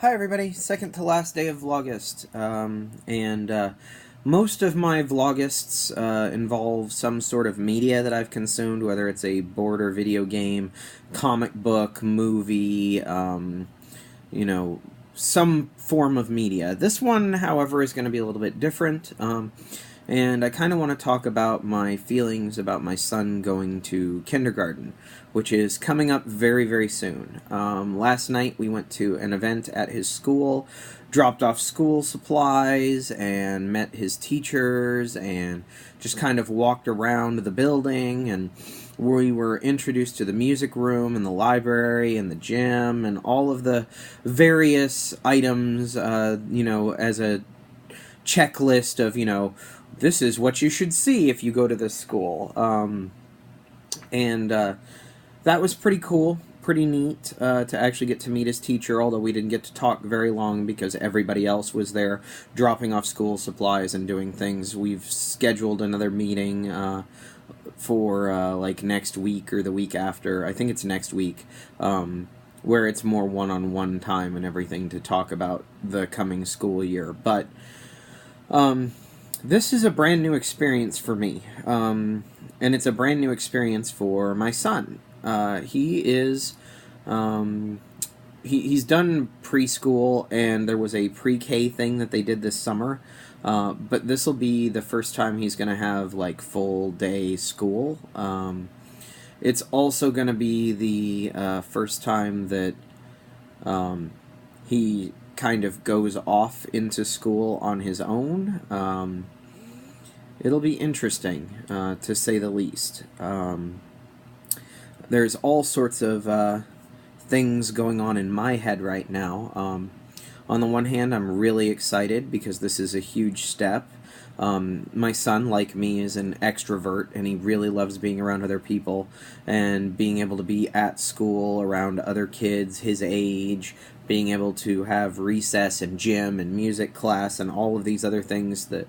Hi everybody, second to last day of Vlogust, most of my Vlogusts involve some sort of media that I've consumed, whether it's a board or video game, comic book, movie, some form of media. This one, however, is going to be a little bit different, and I kind of want to talk about my feelings about my son going to kindergarten, which is coming up very, very soon. Last night we went to an event at his school, dropped off school supplies, and met his teachers, and just kind of walked around the building, and we were introduced to the music room and the library and the gym and all of the various items, as a checklist of, this is what you should see if you go to this school. That was pretty cool, pretty neat to actually get to meet his teacher, although we didn't get to talk very long because everybody else was there dropping off school supplies and doing things. We've scheduled another meeting for next week or the week after. I think it's next week, where it's more one-on-one time and everything to talk about the coming school year. But this is a brand new experience for me, and it's a brand new experience for my son. He's done preschool, and there was a pre-K thing that they did this summer, but this will be the first time he's going to have, full day school. It's also going to be the first time that he kind of goes off into school on his own. It'll be interesting, to say the least. There's all sorts of things going on in my head right now. On the one hand, I'm really excited because this is a huge step. My son, like me, is an extrovert, and he really loves being around other people and being able to be at school around other kids his age, being able to have recess and gym and music class and all of these other things that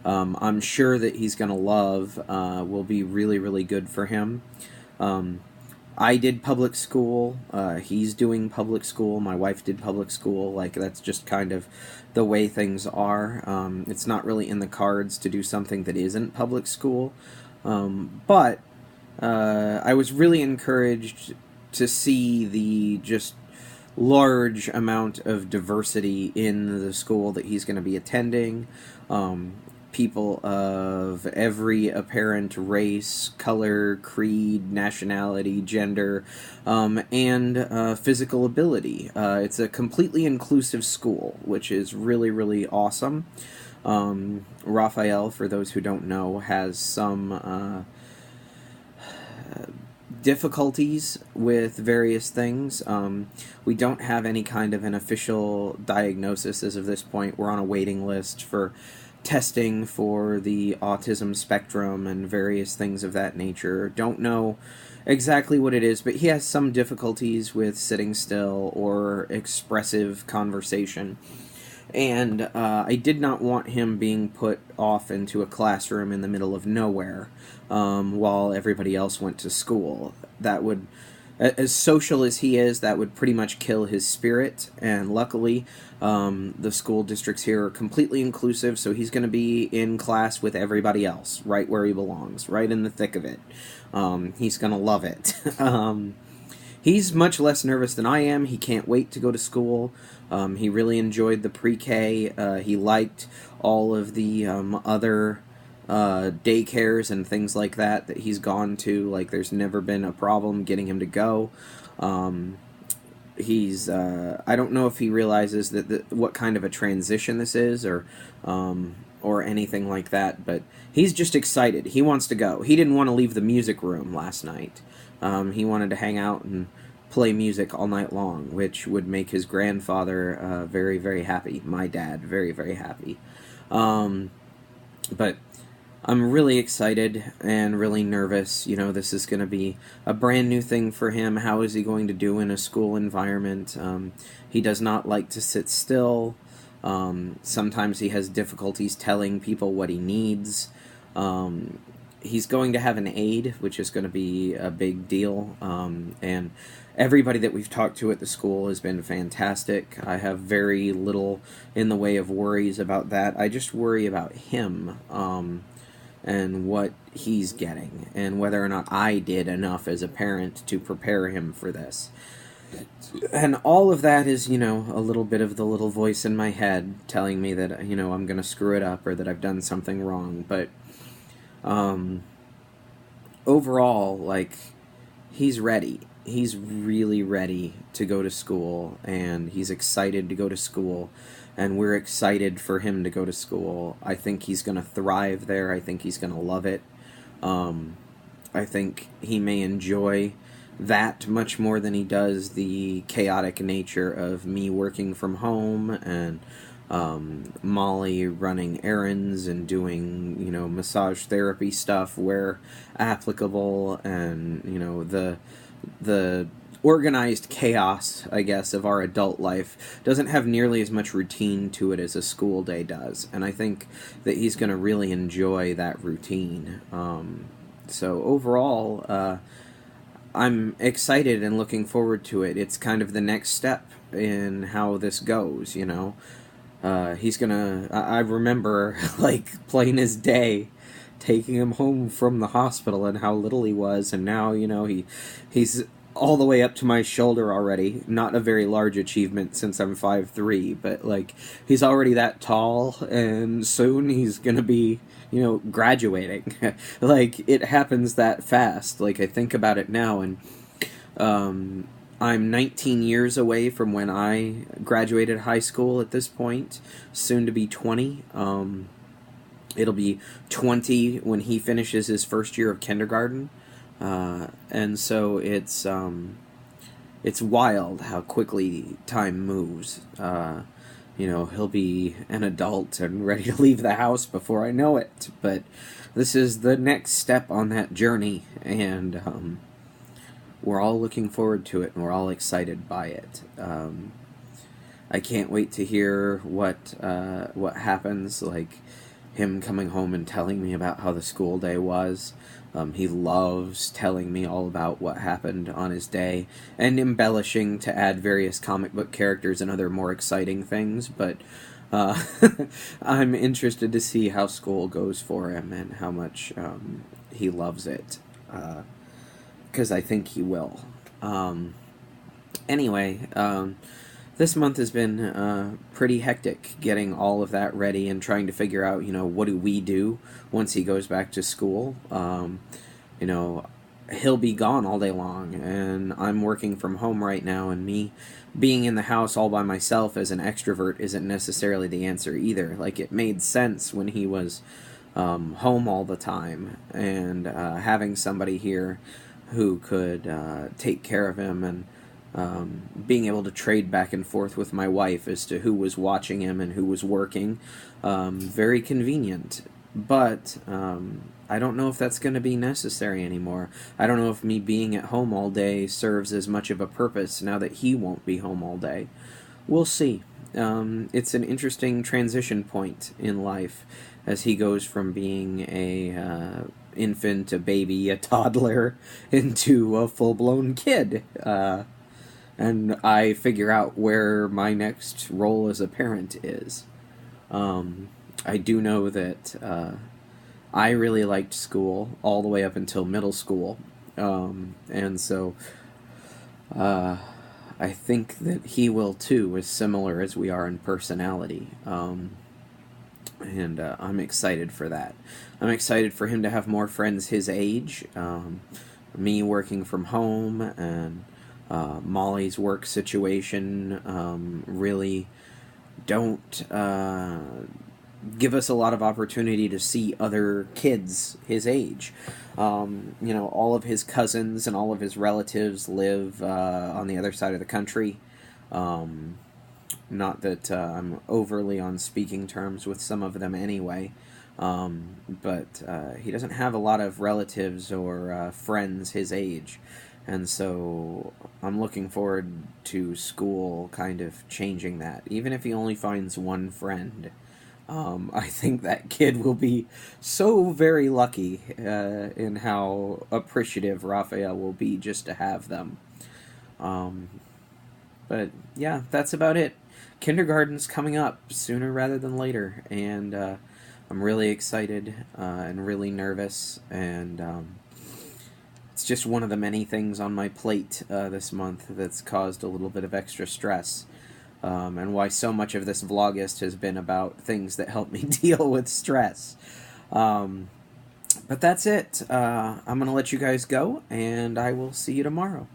I'm sure that he's going to love, will be really, really good for him. I did public school, he's doing public school, my wife did public school. That's just kind of the way things are. It's not really in the cards to do something that isn't public school, but I was really encouraged to see the just large amount of diversity in the school that he's going to be attending. People of every apparent race, color, creed, nationality, gender, and physical ability. It's a completely inclusive school, which is really, really awesome. Raphael, for those who don't know, has some difficulties with various things. We don't have any kind of an official diagnosis as of this point. We're on a waiting list for testing for the autism spectrum and various things of that nature. Don't know exactly what it is, but he has some difficulties with sitting still or expressive conversation. And I did not want him being put off into a classroom in the middle of nowhere while everybody else went to school. That would, as social as he is, that would pretty much kill his spirit. And luckily, the school districts here are completely inclusive, so he's going to be in class with everybody else, right where he belongs, right in the thick of it. He's going to love it. He's much less nervous than I am. He can't wait to go to school. He really enjoyed the pre-K. He liked all of the other daycares and things like that he's gone to. There's never been a problem getting him to go. He's I don't know if he realizes what kind of a transition this is, or anything like that, but he's just excited. He wants to go. He didn't want to leave the music room last night. He wanted to hang out and play music all night long, which would make his grandfather very, very happy. My dad, very, very happy. But I'm really excited and really nervous. This is going to be a brand new thing for him. How is he going to do in a school environment? He does not like to sit still. Sometimes he has difficulties telling people what he needs. He's going to have an aide, which is going to be a big deal, and everybody that we've talked to at the school has been fantastic. I have very little in the way of worries about that. I just worry about him, and what he's getting, and whether or not I did enough as a parent to prepare him for this. And all of that is, a little bit of the little voice in my head telling me that, I'm going to screw it up or that I've done something wrong. But overall, like, he's ready. He's really ready to go to school, and he's excited to go to school, and we're excited for him to go to school. I think he's going to thrive there. I think he's going to love it. I think he may enjoy that much more than he does the chaotic nature of me working from home and Molly running errands and doing, massage therapy stuff where applicable, and, the organized chaos, I guess, of our adult life doesn't have nearly as much routine to it as a school day does. And I think that he's going to really enjoy that routine. So overall, I'm excited and looking forward to it. It's kind of the next step in how this goes, he's gonna... I remember, like, plain as day, taking him home from the hospital and how little he was, and now, he's all the way up to my shoulder already. Not a very large achievement since I'm 5'3", but, like, he's already that tall, and soon he's gonna be, graduating. Like, it happens that fast. Like, I think about it now, and I'm 19 years away from when I graduated high school at this point, soon to be 20. It'll be 20 when he finishes his first year of kindergarten. And so it's wild how quickly time moves. He'll be an adult and ready to leave the house before I know it. But this is the next step on that journey, and we're all looking forward to it, and we're all excited by it. I can't wait to hear what happens, like him coming home and telling me about how the school day was. He loves telling me all about what happened on his day, and embellishing to add various comic book characters and other more exciting things, but I'm interested to see how school goes for him and how much he loves it, because I think he will. Anyway, this month has been pretty hectic, getting all of that ready and trying to figure out, what do we do once he goes back to school. He'll be gone all day long, and I'm working from home right now, and me being in the house all by myself as an extrovert isn't necessarily the answer either. Like, it made sense when he was home all the time, and having somebody here who could take care of him, and being able to trade back and forth with my wife as to who was watching him and who was working. Very convenient. But I don't know if that's going to be necessary anymore. I don't know if me being at home all day serves as much of a purpose now that he won't be home all day. We'll see. It's an interesting transition point in life as he goes from being a infant, a baby, a toddler, into a full-blown kid. And I figure out where my next role as a parent is. I do know that I really liked school all the way up until middle school. And so I think that he will too, as similar as we are in personality. And I'm excited for that. I'm excited for him to have more friends his age. Me working from home, and Molly's work situation really don't give us a lot of opportunity to see other kids his age. All of his cousins and all of his relatives live on the other side of the country. Not that I'm overly on speaking terms with some of them anyway, but he doesn't have a lot of relatives or friends his age. And so I'm looking forward to school kind of changing that. Even if he only finds one friend, I think that kid will be so very lucky in how appreciative Raphael will be just to have them. But yeah, that's about it. Kindergarten's coming up sooner rather than later, and I'm really excited and really nervous, and it's just one of the many things on my plate this month that's caused a little bit of extra stress. And why so much of this Vlogust has been about things that help me deal with stress. But that's it. I'm going to let you guys go, and I will see you tomorrow.